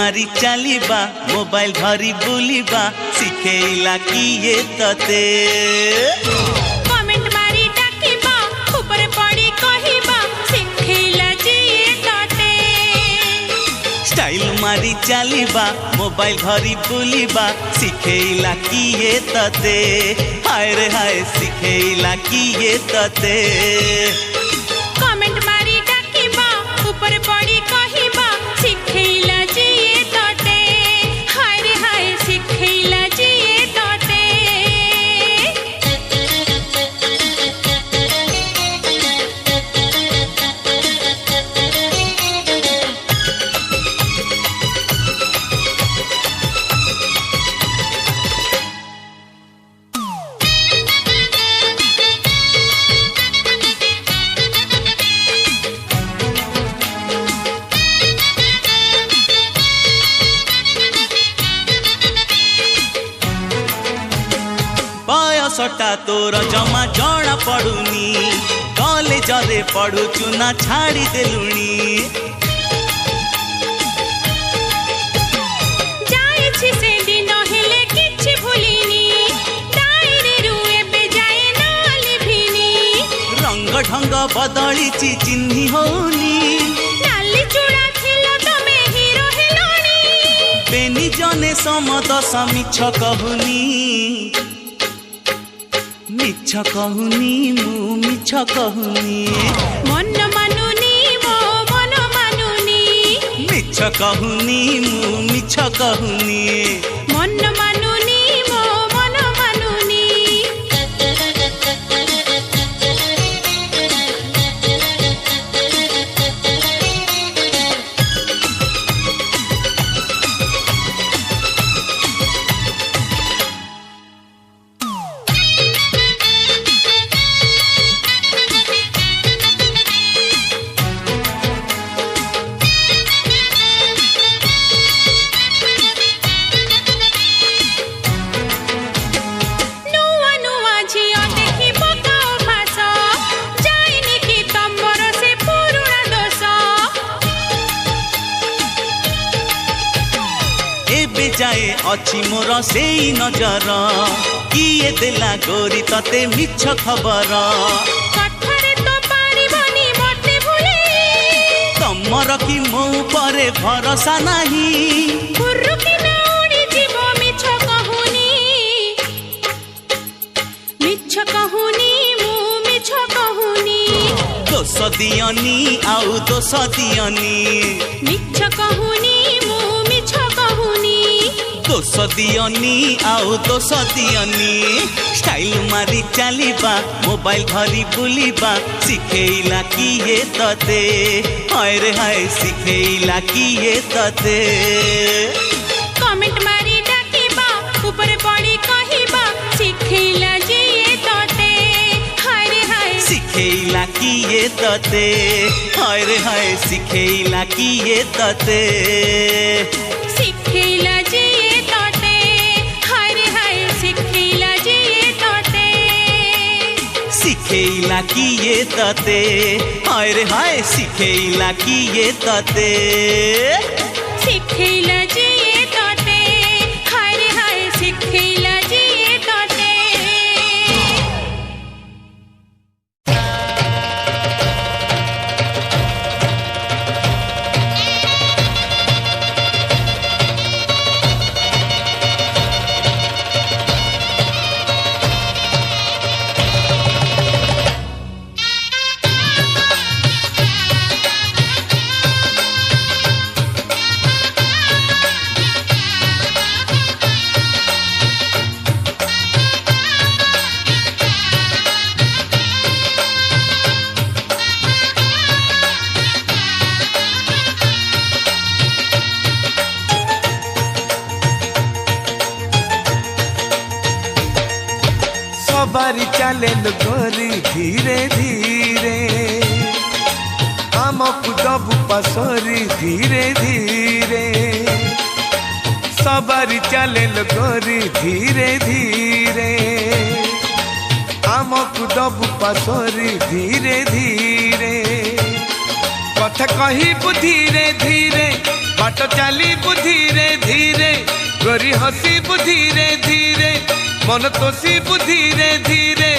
मारी चलिबा मोबाइल धरी बुलिबा सिखेइला किए तते कमेंट मारी डाकिबा ऊपर पड़ी कहिबा सिखेइला जिए तते स्टाइल मारी चलिबा मोबाइल धरी बुलिबा सिखेइला किए तते हाय रे हाय सिखेइला किए तते कमेंट मारी डाकिबा ऊपर पड़ी कहिबा सिखेइला जिए तते हाय रे हाय सिखेइला जिए तते बयसटा तोर जमा जଣା पड़ुनी कॉलेजरे पढ़ुचु ना छाड़ी देलुनी जाइछि से दिन हेले किछि भूलिनी डायरी रु एबे जाए ना लिभिनी रंग ढंग बदलिछि चिन्ही होनी नाली चूड़ा थिलो तमे हीरो हेलोनी बेनी जने समद समिछ कहूनी मिछ कहूनी मु मिछ कहूनी मन मानुनी मो मन मानुनी मिछ कहूनी मु मिछ कहूनी मन मानुनी मो मन मानुनी नुआ नुआ झियो देखि पकाओ भास जाइनि कि तमर से पुरुणा दोष एबे जाए अछि मोर सेई नजर किए देला गोरी तते मिछ खबर कथारे तो पारिबनी मते भूले तमर कि मो परे भरोसा नाही फुरु कि ना उड़ी जीव मिछ कहूनी मु मिछ कहूनी दोष दियनी आउ दोष दियनी मिछ कहूनी मु मिछ कहूनी दोष दियनी आउ दोष दियनी स्टाइल मारी चलिबा मोबाइल धरी बुलिबा सिखेइला किए तते हाय रे हाय सिखेइला किए तते कमेंट मारी डाकिबा ऊपर पड़ी कहिबा सिखेइला जिए तते हाय रे हाय सिखेइला किए तते हाय रे हाय सिखेइला किए तते सिखेइला जिए तते हाय रे हाय सिखेइला जिए तते सिखेइला किए तते हाय रे हाय सिखेइला किए तते सिखेइला जिए तते हाय रे हाय सिखेइला जिए तते बारी चले गोरी धीरे धीरे आमको दबु पसरी धीरे धीरे सवारी चले गोरी धीरे धीरे आमको दबु पसरी धीरे धीरे कथा कहबू धीरे धीरे बाट चलीबु धीरे धीरे गोरी हसीबु धीरे धीरे मन तोसीबु धीरे धीरे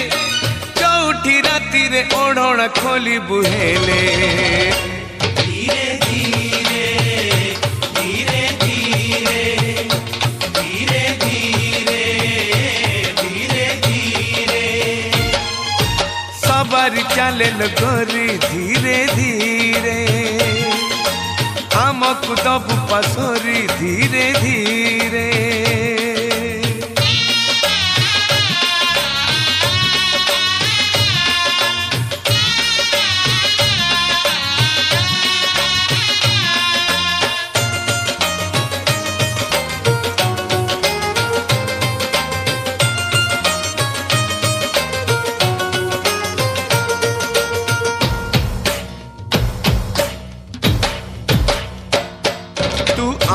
चौठी राति रे ओढ़ण खोलिबु हेले धीरे धीरे धीरे धीरे धीरे धीरे धीरे धीरे सवारी चले गोरी धीरे धीरे आमको दबु पसोरी धीरे धीरे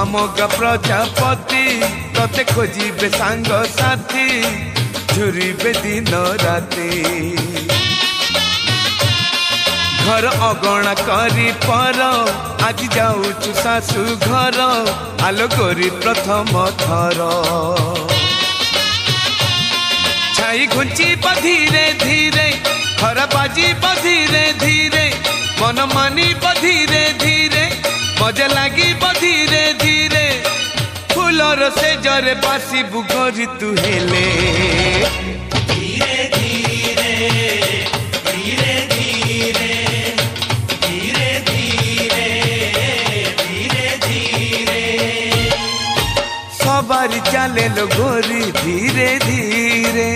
अमोगा प्रजापति तते खोजिबे सांग साथी झुरिबे दिन राति घर अगणा करी पर आज जाऊचु सासु घर आलो गोरी प्रथम थर छाई घुंची धीरे धीरे खर बाजी धीरे धीरे मन मानी धीरे धीरे मजा लगी धीरे धीरे फूलर से जरे बासी बुगरी तू हेले धीरे धीरे धीरे धीरे धीरे धीरे धीरे धीरे सवारी चले लो गोरी धीरे धीरे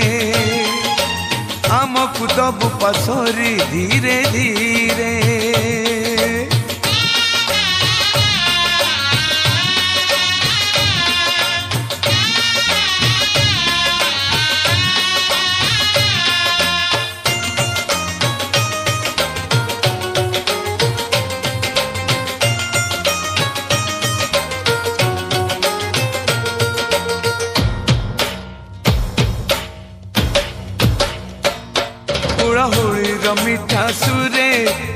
आमको दबु पसोरी धीरे धीरे मिठा सुरे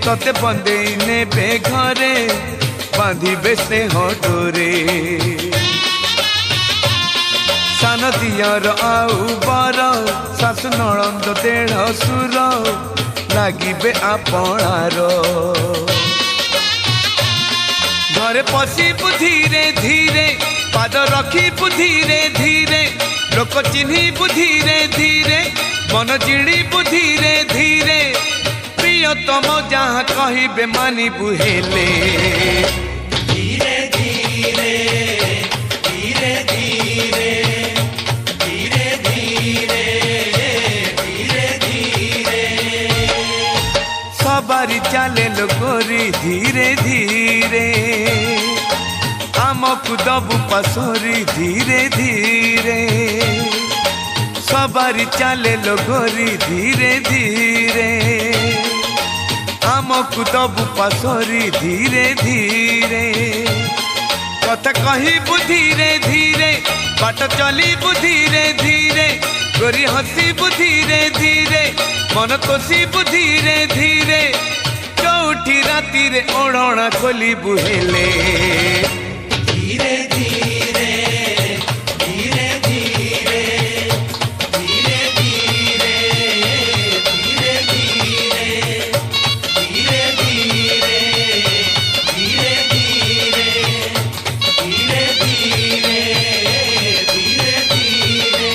तते बंदे नेबे घरे बांधिबे स्नेह डोरे सान दियर आउ बर सासु नणंद देढ़ सुर लागिबे आपणार घरे पशिबु धीरे धीरे पाद रखिबु धीरे धीरे लोक चिन्हिबु धीरे धीरे मन जिणिबु धीरे धीरे प्रियतम जहाँ कहिबे मानिबु हेले धीरे धीरे धीरे धीरे धीरे धीरे धीरे धीरे सवारी चले लो गोरी धीरे धीरे आमको दबु पसोरी धीरे धीरे सवारी चले लो गोरी धीरे धीरे आमको दबु पसोरी धीरे धीरे कथा कहिबु धीरे धीरे बाट चलीबु धीरे धीरे गोरी हसीबु धीरे धीरे मन तोसीबु धीरे धीरे चौठी राति रे ओढ़णा खोलिबु हेले धीरे धीरे धीरे धीरे धीरे धीरे धीरे धीरे धीरे धीरे धीरे धीरे धीरे धीरे धीरे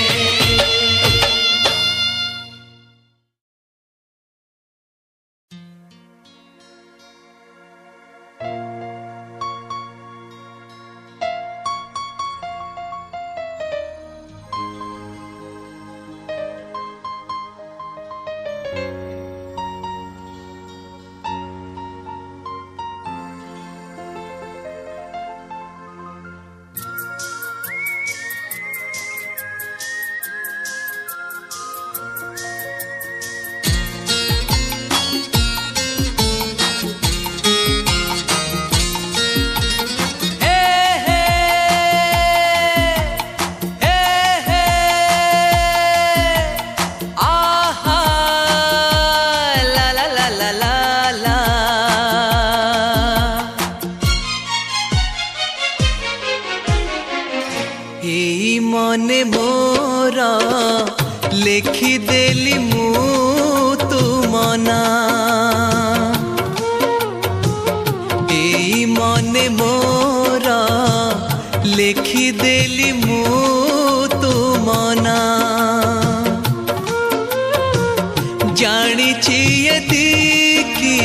एतिकी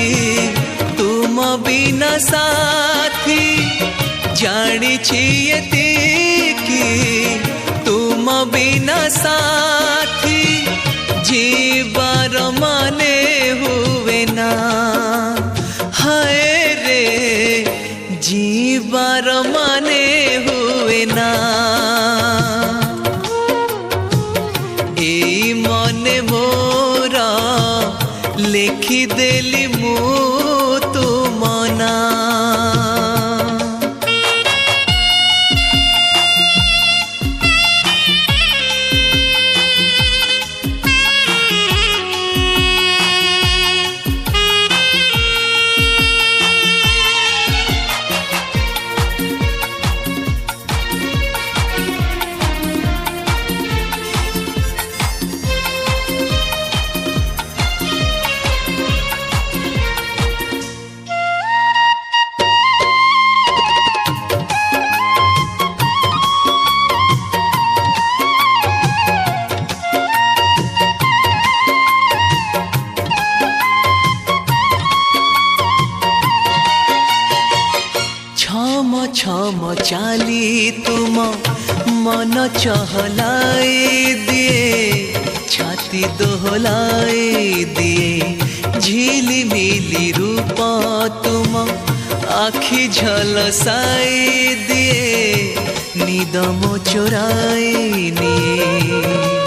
तुम बिना साथी जानिछि एतिकी तुम बिना साथी जीवार माने हुए ना हाय रे जीवार माने हुए ना एई मने मोरा लेखि देली मु तुम ना छम चाली तुम मन चहलाई दिए छाती दोहलाई दिए झिली मिली रूप तुम आखि झलसाई दिए निदम चोराई निए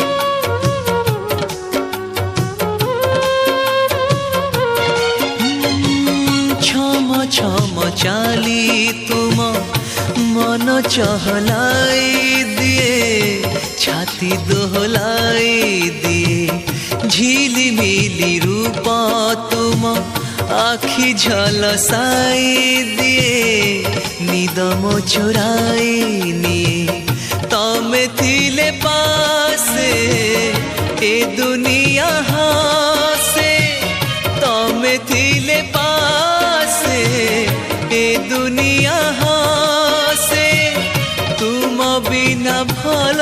छम चाली तुम मन चहलाई दिए छाती दोहलाई दिए झिली मिली रूप तुम आखि झलसाई दिए निदम चोराई निए तमे थिले पासे ए दुनिया हासे तमे थिले पासे ए दुनिया हासे तुम बिना भल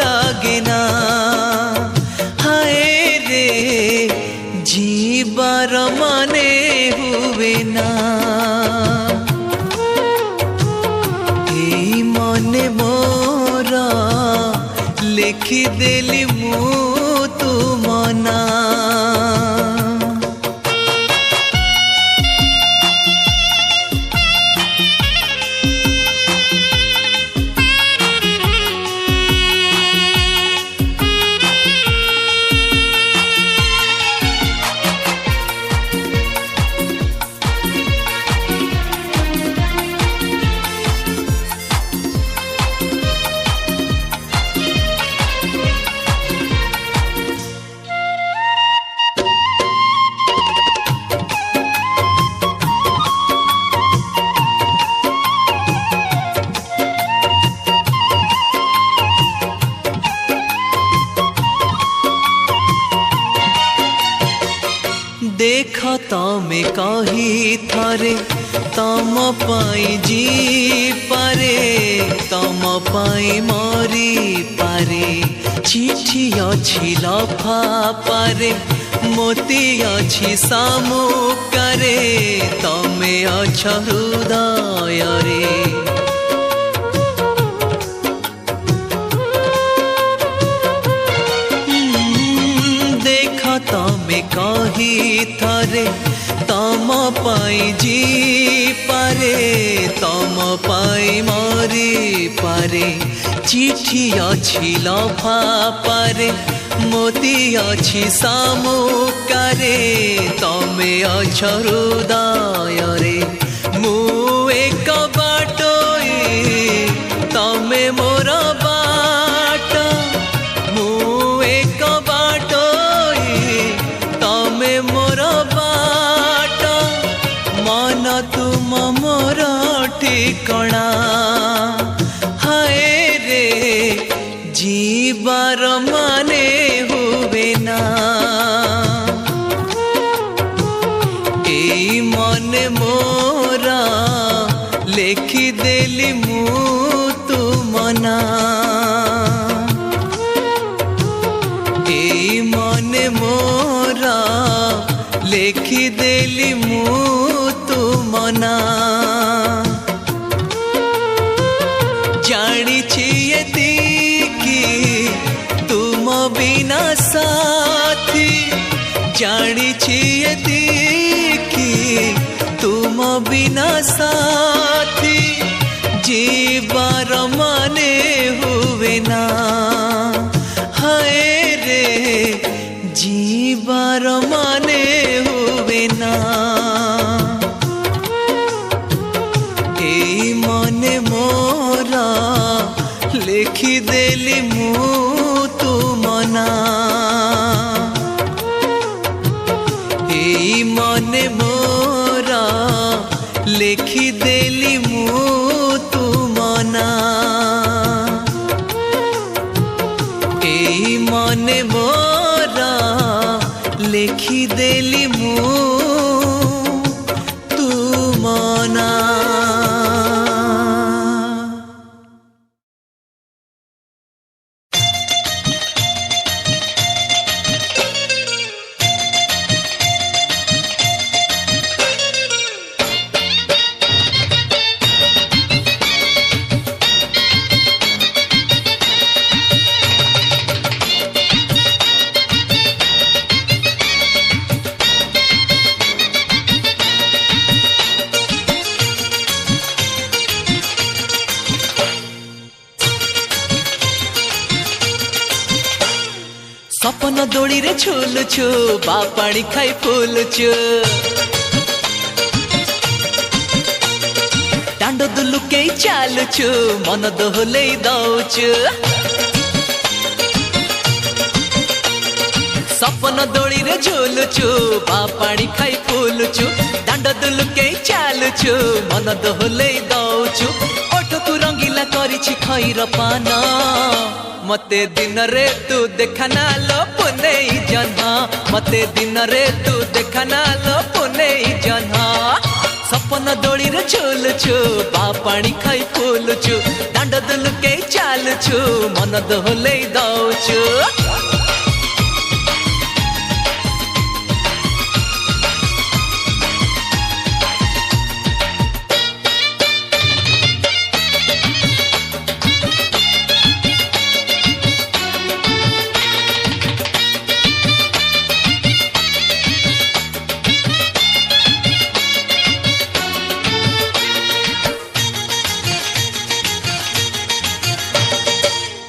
लागे ना हाय रे जीवार माने हुए ना एई मने मोरा लेखि देली मु तुम ना देख तमे कही थरे तम पाई जी पारे तम पाई मरी पारे चिठी अछि लफा पारे मोती अछि सामुकारे तमे अछ हृदय रे तमे कही थरे तम पाई जी पारे तम पाई मरी पारे चिठी अछि लफा पारे मोती अछि सामुकारे तमे अछ हृदय रे मु एक बाटोई तमे मोर बाट मु एक मोर बाट मन तुम मोर ठिकणा हाय रे जीवार माने हुए ना एई मने मोरा लेखि देली मु तुम ना एई मने मोरा ଲେଖିଦେଲି ମୁଁ ତୁମ ନାଁ। ଜାଣିଛି ଏତିକି ତୁମ ବିନା ସାଥୀ, ଜାଣିଛି ଏତିକି ତୁମ ବିନା ସାଥୀ ଯିବାର ମାନେ ହୁଏ ନା। ହାୟ ରେ ଯିବାର ମାନେ ହୁଏ ନା। ଏଇ ମନେ ମୋର ଲେଖିଦେଲି ମୁଁ ତୁମ ନାଁ। ଏଇ ମନେ ମୋର ଲେଖିଦେଲି ମୁଁ ତୁମ ନାଁ। ଏଇ ମନେ ମୋର ଲେଖିଦେଲି ମୁଁ ତୁମ ନାଁ। ସପନ ଦୋଳିରେ ଝୁଲୁଛୁ, ବା ପାଣି ଖାଇ ଫୁଲୁଛୁ। ଦାଣ୍ଡ ଦୁଲୁକେଇ ଚାଲୁଛୁ, ମନ ଦୋହଲେଇ ଦଉଛୁ। ସପନ ଦୋଳିରେ ଝୁଲୁଛୁ, ବା ପାଣି ଖାଇ ଫୁଲୁଛୁ। ଦାଣ୍ଡ ଦୁଲୁକେଇ ଚାଲୁଛୁ, ମନ ଦୋହଲେଇ ଦଉଛୁ। ଓଠକୁ ରଙ୍ଗିଲା କରିଛି ଖଇର ପାନ, ମତେ ଦିନରେ ତୁ ଦେଖାନା ଲୋ ପୁନେଇ ଜହ୍ନ। ମତେ ଦିନରେ ତୁ ଦେଖାନା ଲୋ ପୁନେଇ ଜହ୍ନ। ସପନ ଦୋଳିରେ ଝୁଲୁଛୁ, ବା ପାଣି ଖାଇ ଫୁଲୁଛୁ। ଦାଣ୍ଡ ଦୁଲୁକେଇ ଚାଲୁଛୁ, ମନ ଦୋହଲେଇ ଦଉଛୁ।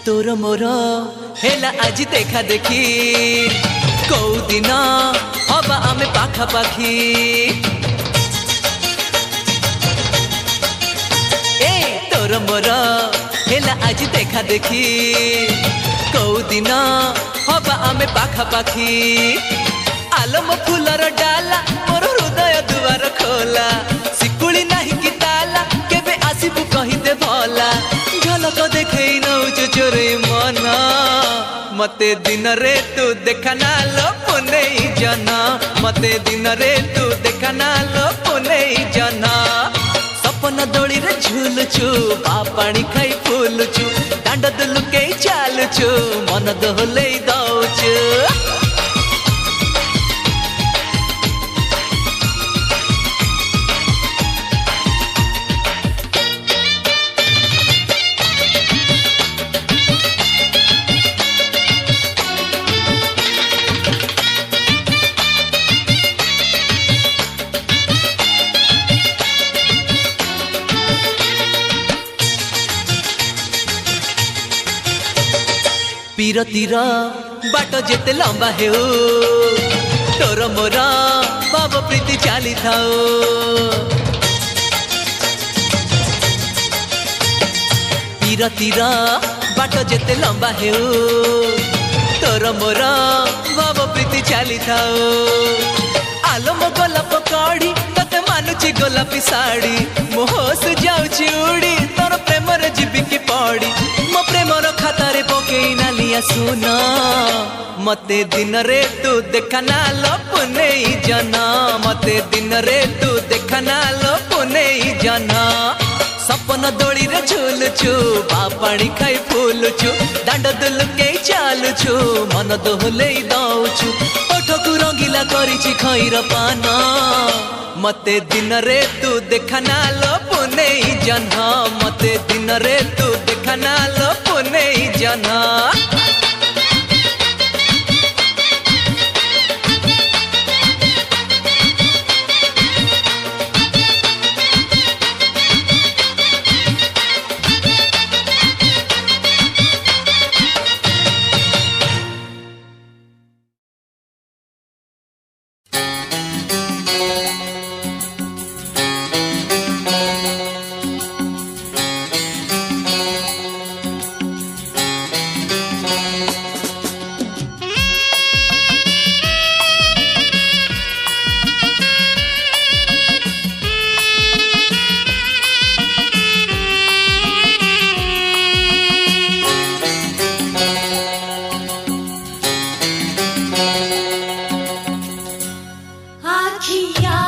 तोर मोर हेला आज देखा देखी, कौ दिन हवा आमे पाखा पाखी। ए तोर मोर हेला आज देखा देखी, कौ दिन हवा आमे पाखा पाखी। आलम फूलर डाला मोर हृदय दुआर खोला। सिकुली नहीं कि ताला केबे आसिबु कहि दे भला। झलक देखई नौचु चोरे मना, मते दिन रे तू देखना लो पुनेई जना। मते दिन रे तू देखना लो पुनेई जना। सपन दोड़ी रे झुलुछु, बा पानी खाई फुलुछु। दांड दुलुकेई चालुछु, मन दोहलेई दउछु। पीरतीर बाट जेते लंबा हेउ, तोर मोर भाव प्रीति चाली थाओ। पीरतीर बाट जेते लंबा हेउ, तोर मोर भाव प्रीति चाली थाओ। आलम गोलाप काढ़ी तते मानुची गोलापी साड़ी। मोहस जाउची उड़ी, तोर प्रेम रे जीवी की पड़ी। मो प्रेमर खातारे पकेई नालिया सुना। मते दिन रे तू देखना लो पुनेई जना। मते दिन रे तू देखना लो पुनेई जना। सपन दोड़ी रे झुलुछु, बा पानी खाई फुलुछु। दांड दुलुकेई चालुछु, मन दोहलेई दउछु। ओठकु रंगीला करी କରିଛି ଖଇର ପାନ ମତେ ଦିନରେ ତୁ ଦେଖାନା ଲୋ ପୁନେଇ ଜହ୍ନ ମତେ ଦିନରେ ତୁ ଦେଖାନା ଲୋ ପୁନେଇ ଜହ୍ନ आखिया